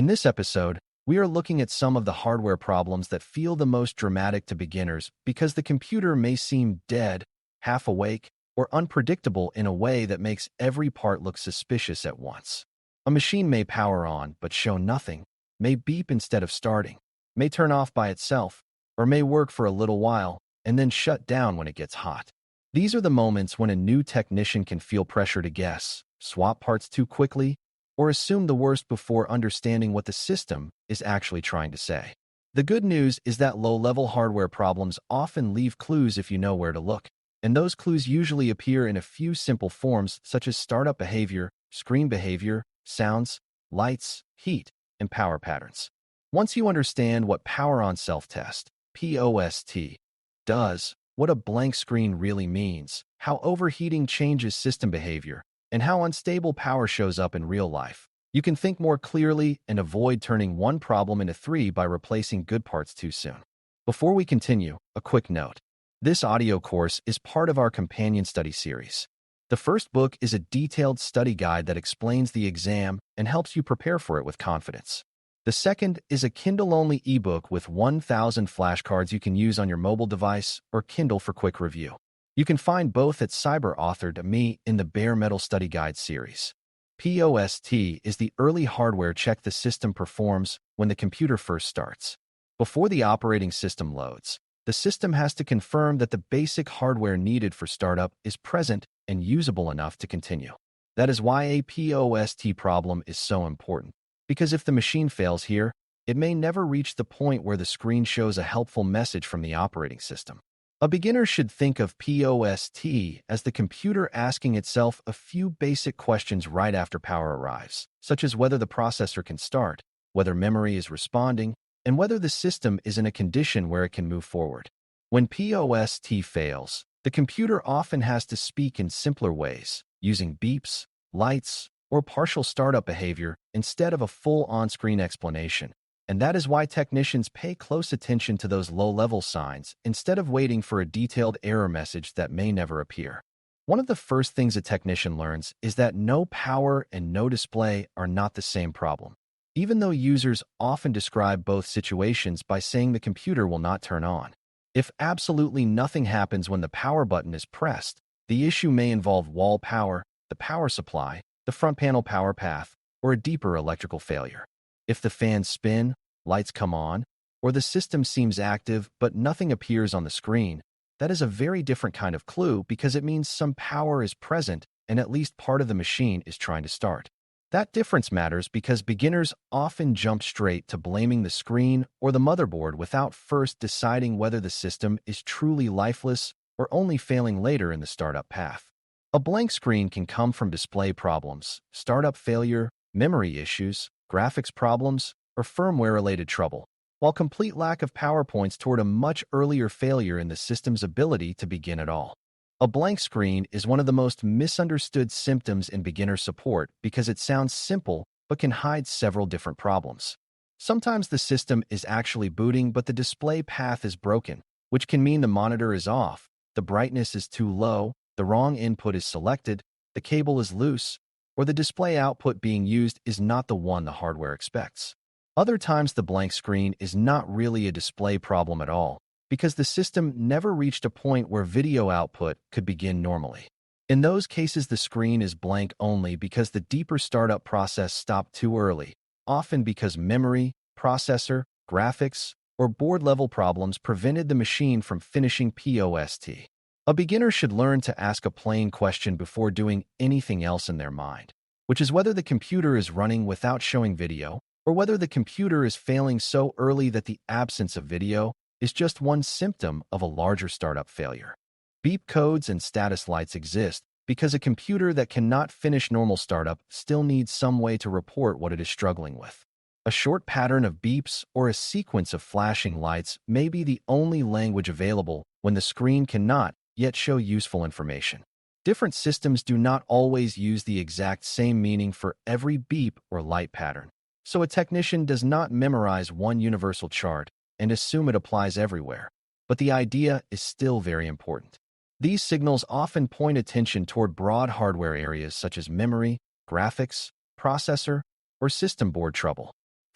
In this episode, we are looking at some of the hardware problems that feel the most dramatic to beginners because the computer may seem dead, half awake, or unpredictable in a way that makes every part look suspicious at once. A machine may power on but show nothing, may beep instead of starting, may turn off by itself, or may work for a little while and then shut down when it gets hot. These are the moments when a new technician can feel pressure to guess, swap parts too quickly, or assume the worst before understanding what the system is actually trying to say. The good news is that low-level hardware problems often leave clues if you know where to look, and those clues usually appear in a few simple forms such as startup behavior, screen behavior, sounds, lights, heat, and power patterns. Once you understand what power on self-test, POST, does, what a blank screen really means, how overheating changes system behavior, and how unstable power shows up in real life, you can think more clearly and avoid turning one problem into three by replacing good parts too soon. Before we continue, a quick note. This audio course is part of our companion study series. The first book is a detailed study guide that explains the exam and helps you prepare for it with confidence. The second is a Kindle-only ebook with 1,000 flashcards you can use on your mobile device or Kindle for quick review. You can find both at Cyber.Me in the Bare Metal Study Guide series. POST is the early hardware check the system performs when the computer first starts. Before the operating system loads, the system has to confirm that the basic hardware needed for startup is present and usable enough to continue. That is why a POST problem is so important, because if the machine fails here, it may never reach the point where the screen shows a helpful message from the operating system. A beginner should think of POST as the computer asking itself a few basic questions right after power arrives, such as whether the processor can start, whether memory is responding, and whether the system is in a condition where it can move forward. When POST fails, the computer often has to speak in simpler ways, using beeps, lights, or partial startup behavior instead of a full on-screen explanation. And that is why technicians pay close attention to those low-level signs instead of waiting for a detailed error message that may never appear. One of the first things a technician learns is that no power and no display are not the same problem. Even though users often describe both situations by saying the computer will not turn on. If absolutely nothing happens when the power button is pressed, the issue may involve wall power, the power supply, the front panel power path, or a deeper electrical failure. If the fans spin, lights come on, or the system seems active but nothing appears on the screen, that is a very different kind of clue because it means some power is present and at least part of the machine is trying to start. That difference matters because beginners often jump straight to blaming the screen or the motherboard without first deciding whether the system is truly lifeless or only failing later in the startup path. A blank screen can come from display problems, startup failure, memory issues, graphics problems, or firmware-related trouble, while complete lack of power points toward a much earlier failure in the system's ability to begin at all. A blank screen is one of the most misunderstood symptoms in beginner support because it sounds simple but can hide several different problems. Sometimes the system is actually booting but the display path is broken, which can mean the monitor is off, the brightness is too low, the wrong input is selected, the cable is loose, or the display output being used is not the one the hardware expects. Other times the blank screen is not really a display problem at all, because the system never reached a point where video output could begin normally. In those cases the screen is blank only because the deeper startup process stopped too early, often because memory, processor, graphics, or board-level problems prevented the machine from finishing POST. A beginner should learn to ask a plain question before doing anything else in their mind, which is whether the computer is running without showing video, or whether the computer is failing so early that the absence of video is just one symptom of a larger startup failure. Beep codes and status lights exist because a computer that cannot finish normal startup still needs some way to report what it is struggling with. A short pattern of beeps or a sequence of flashing lights may be the only language available when the screen cannot yet show useful information. Different systems do not always use the exact same meaning for every beep or light pattern, so a technician does not memorize one universal chart and assume it applies everywhere, but the idea is still very important. These signals often point attention toward broad hardware areas such as memory, graphics, processor, or system board trouble.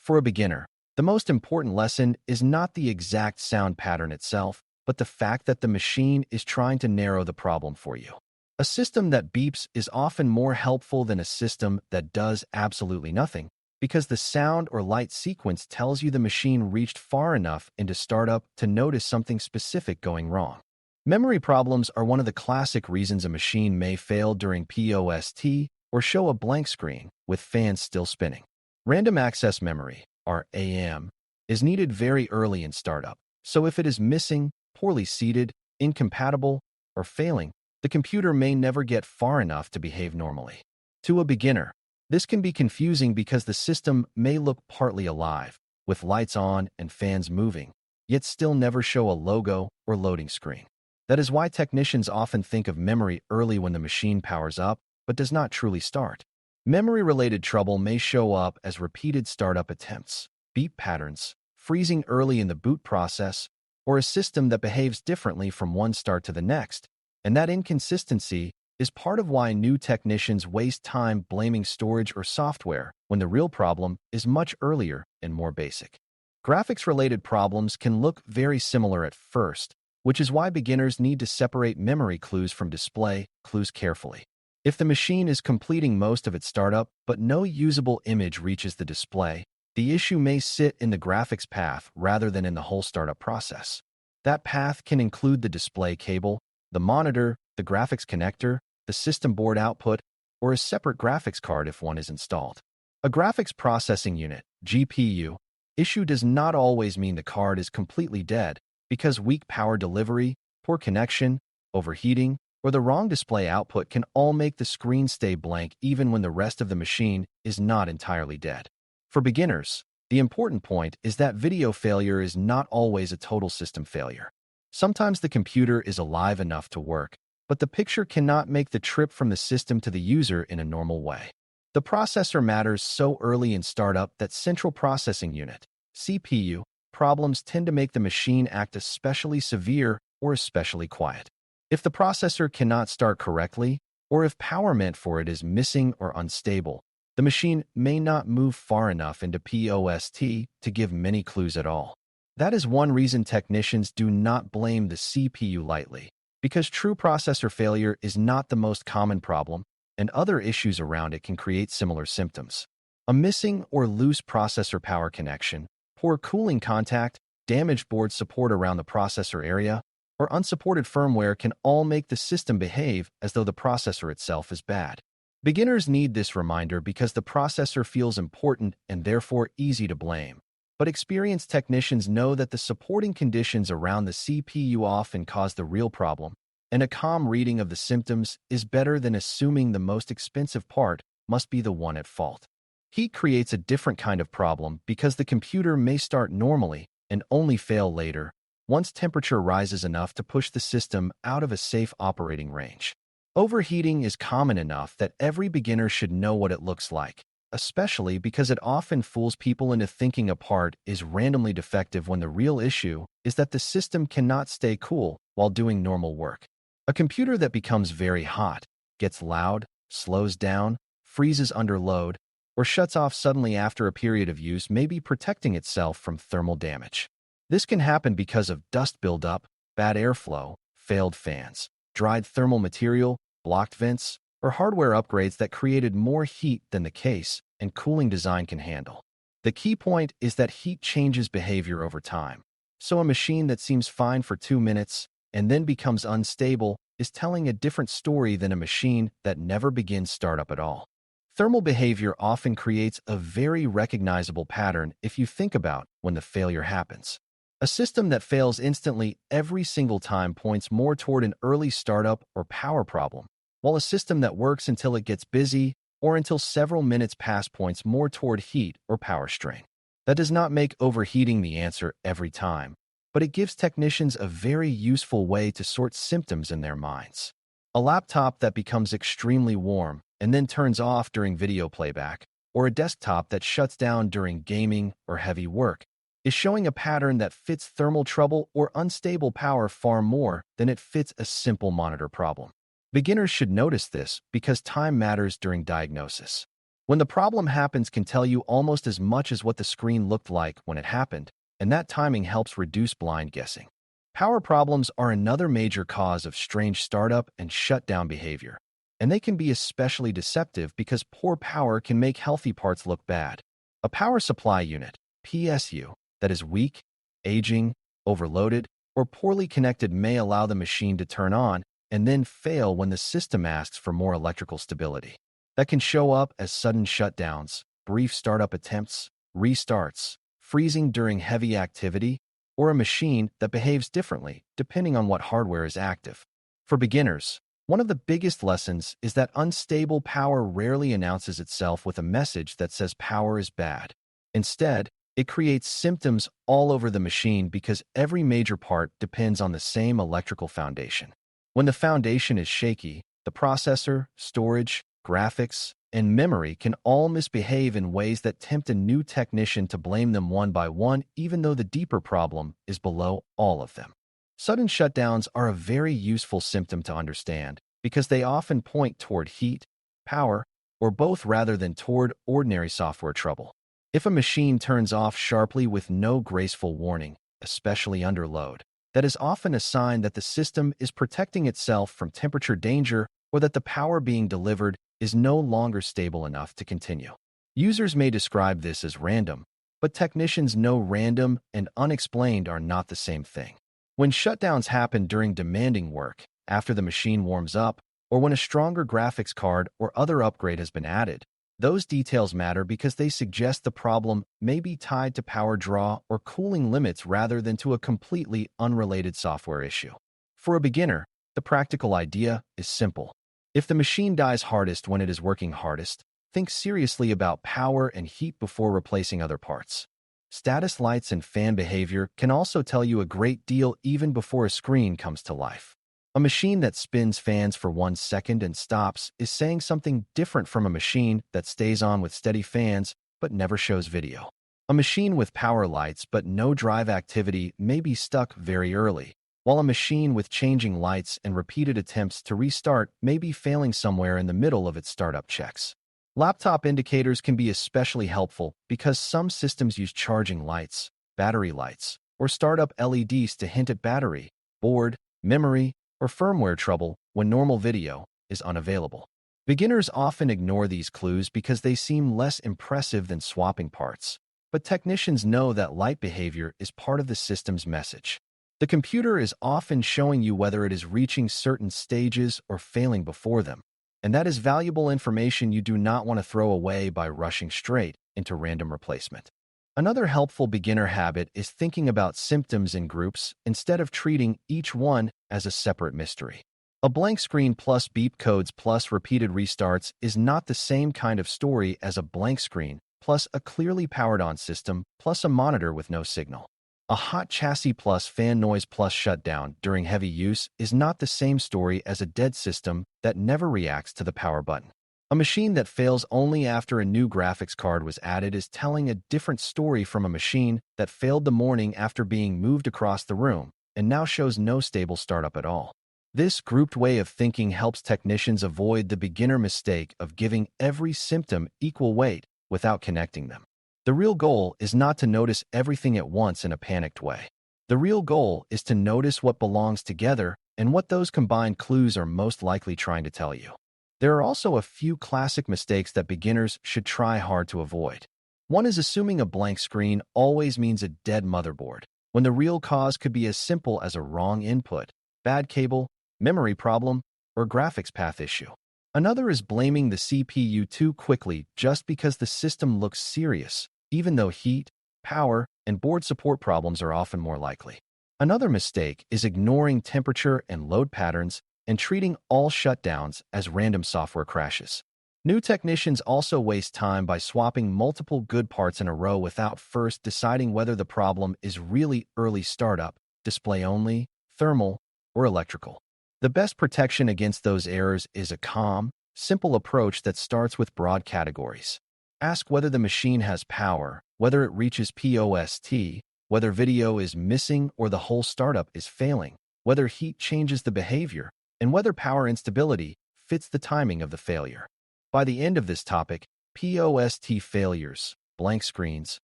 For a beginner, the most important lesson is not the exact sound pattern itself, but the fact that the machine is trying to narrow the problem for you. A system that beeps is often more helpful than a system that does absolutely nothing, because the sound or light sequence tells you the machine reached far enough into startup to notice something specific going wrong. Memory problems are one of the classic reasons a machine may fail during POST or show a blank screen with fans still spinning. Random access memory, or RAM, is needed very early in startup, so if it is missing, poorly seated, incompatible, or failing, the computer may never get far enough to behave normally. To a beginner, this can be confusing because the system may look partly alive, with lights on and fans moving, yet still never show a logo or loading screen. That is why technicians often think of memory early when the machine powers up, but does not truly start. Memory-related trouble may show up as repeated startup attempts, beep patterns, freezing early in the boot process, or a system that behaves differently from one start to the next, and that inconsistency is part of why new technicians waste time blaming storage or software when the real problem is much earlier and more basic. Graphics-related problems can look very similar at first, which is why beginners need to separate memory clues from display clues carefully. If the machine is completing most of its startup but no usable image reaches the display, the issue may sit in the graphics path rather than in the whole startup process. That path can include the display cable, the monitor, the graphics connector, the system board output, or a separate graphics card if one is installed. A graphics processing unit, GPU, issue does not always mean the card is completely dead, because weak power delivery, poor connection, overheating, or the wrong display output can all make the screen stay blank even when the rest of the machine is not entirely dead. For beginners, the important point is that video failure is not always a total system failure. Sometimes the computer is alive enough to work, but the picture cannot make the trip from the system to the user in a normal way. The processor matters so early in startup that central processing unit, CPU, problems tend to make the machine act especially severe or especially quiet. If the processor cannot start correctly, or if power meant for it is missing or unstable, the machine may not move far enough into POST to give many clues at all. That is one reason technicians do not blame the CPU lightly, because true processor failure is not the most common problem, and other issues around it can create similar symptoms. A missing or loose processor power connection, poor cooling contact, damaged board support around the processor area, or unsupported firmware can all make the system behave as though the processor itself is bad. Beginners need this reminder because the processor feels important and therefore easy to blame. But experienced technicians know that the supporting conditions around the CPU often cause the real problem, and a calm reading of the symptoms is better than assuming the most expensive part must be the one at fault. Heat creates a different kind of problem because the computer may start normally and only fail later, once temperature rises enough to push the system out of a safe operating range. Overheating is common enough that every beginner should know what it looks like, especially because it often fools people into thinking a part is randomly defective when the real issue is that the system cannot stay cool while doing normal work. A computer that becomes very hot, gets loud, slows down, freezes under load, or shuts off suddenly after a period of use may be protecting itself from thermal damage. This can happen because of dust buildup, bad airflow, failed fans, dried thermal material, blocked vents, or hardware upgrades that created more heat than the case and cooling design can handle. The key point is that heat changes behavior over time. So a machine that seems fine for 2 minutes and then becomes unstable is telling a different story than a machine that never begins startup at all. Thermal behavior often creates a very recognizable pattern if you think about when the failure happens. A system that fails instantly every single time points more toward an early startup or power problem, while a system that works until it gets busy or until several minutes pass points more toward heat or power strain. That does not make overheating the answer every time, but it gives technicians a very useful way to sort symptoms in their minds. A laptop that becomes extremely warm and then turns off during video playback, or a desktop that shuts down during gaming or heavy work, is showing a pattern that fits thermal trouble or unstable power far more than it fits a simple monitor problem. Beginners should notice this because time matters during diagnosis. When the problem happens can tell you almost as much as what the screen looked like when it happened, and that timing helps reduce blind guessing. Power problems are another major cause of strange startup and shutdown behavior, and they can be especially deceptive because poor power can make healthy parts look bad. A power supply unit, PSU, that is weak, aging, overloaded, or poorly connected may allow the machine to turn on and then fail when the system asks for more electrical stability. That can show up as sudden shutdowns, brief startup attempts, restarts, freezing during heavy activity, or a machine that behaves differently depending on what hardware is active. For beginners, one of the biggest lessons is that unstable power rarely announces itself with a message that says power is bad. Instead, it creates symptoms all over the machine because every major part depends on the same electrical foundation. When the foundation is shaky, the processor, storage, graphics, and memory can all misbehave in ways that tempt a new technician to blame them one by one, even though the deeper problem is below all of them. Sudden shutdowns are a very useful symptom to understand because they often point toward heat, power, or both rather than toward ordinary software trouble. If a machine turns off sharply with no graceful warning, especially under load, that is often a sign that the system is protecting itself from temperature danger or that the power being delivered is no longer stable enough to continue. Users may describe this as random, but technicians know random and unexplained are not the same thing. When shutdowns happen during demanding work, after the machine warms up, or when a stronger graphics card or other upgrade has been added, those details matter because they suggest the problem may be tied to power draw or cooling limits rather than to a completely unrelated software issue. For a beginner, the practical idea is simple. If the machine dies hardest when it is working hardest, think seriously about power and heat before replacing other parts. Status lights and fan behavior can also tell you a great deal even before a screen comes to life. A machine that spins fans for 1 second and stops is saying something different from a machine that stays on with steady fans but never shows video. A machine with power lights but no drive activity may be stuck very early, while a machine with changing lights and repeated attempts to restart may be failing somewhere in the middle of its startup checks. Laptop indicators can be especially helpful because some systems use charging lights, battery lights, or startup LEDs to hint at battery, board, memory, or firmware trouble when normal video is unavailable. Beginners often ignore these clues because they seem less impressive than swapping parts, but technicians know that light behavior is part of the system's message. The computer is often showing you whether it is reaching certain stages or failing before them, and that is valuable information you do not want to throw away by rushing straight into random replacement. Another helpful beginner habit is thinking about symptoms in groups instead of treating each one as a separate mystery. A blank screen plus beep codes plus repeated restarts is not the same kind of story as a blank screen plus a clearly powered-on system plus a monitor with no signal. A hot chassis plus fan noise plus shutdown during heavy use is not the same story as a dead system that never reacts to the power button. A machine that fails only after a new graphics card was added is telling a different story from a machine that failed the morning after being moved across the room and now shows no stable startup at all. This grouped way of thinking helps technicians avoid the beginner mistake of giving every symptom equal weight without connecting them. The real goal is not to notice everything at once in a panicked way. The real goal is to notice what belongs together and what those combined clues are most likely trying to tell you. There are also a few classic mistakes that beginners should try hard to avoid. One is assuming a blank screen always means a dead motherboard, when the real cause could be as simple as a wrong input, bad cable, memory problem, or graphics path issue. Another is blaming the CPU too quickly just because the system looks serious, even though heat, power, and board support problems are often more likely. Another mistake is ignoring temperature and load patterns and treating all shutdowns as random software crashes. New technicians also waste time by swapping multiple good parts in a row without first deciding whether the problem is really early startup, display only, thermal, or electrical. The best protection against those errors is a calm, simple approach that starts with broad categories. Ask whether the machine has power, whether it reaches POST, whether video is missing or the whole startup is failing, whether heat changes the behavior, and whether power instability fits the timing of the failure. By the end of this topic, POST failures, blank screens,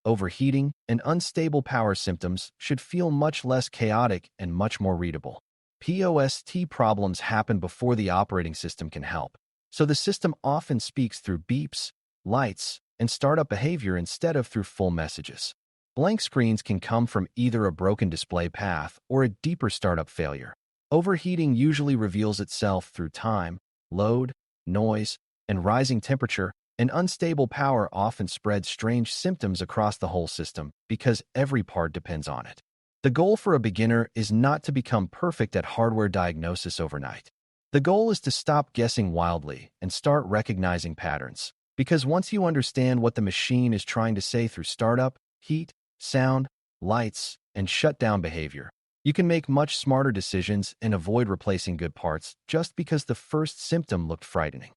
overheating, and unstable power symptoms should feel much less chaotic and much more readable. POST problems happen before the operating system can help, so the system often speaks through beeps, lights, and startup behavior instead of through full messages. Blank screens can come from either a broken display path or a deeper startup failure. Overheating usually reveals itself through time, load, noise, and rising temperature, and unstable power often spreads strange symptoms across the whole system because every part depends on it. The goal for a beginner is not to become perfect at hardware diagnosis overnight. The goal is to stop guessing wildly and start recognizing patterns, because once you understand what the machine is trying to say through startup, heat, sound, lights, and shutdown behavior, you can make much smarter decisions and avoid replacing good parts just because the first symptom looked frightening.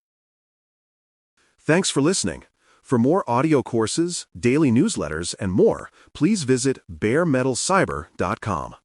Thanks for listening. For more audio courses, daily newsletters, and more, please visit BareMetalCyber.com.